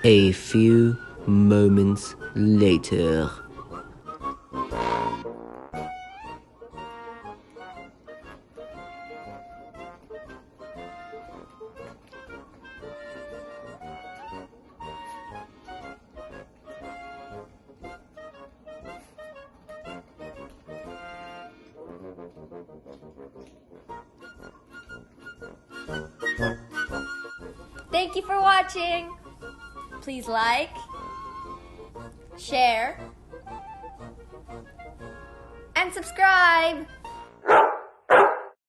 A few moments later. Thank you for watching. Please like, share, and subscribe.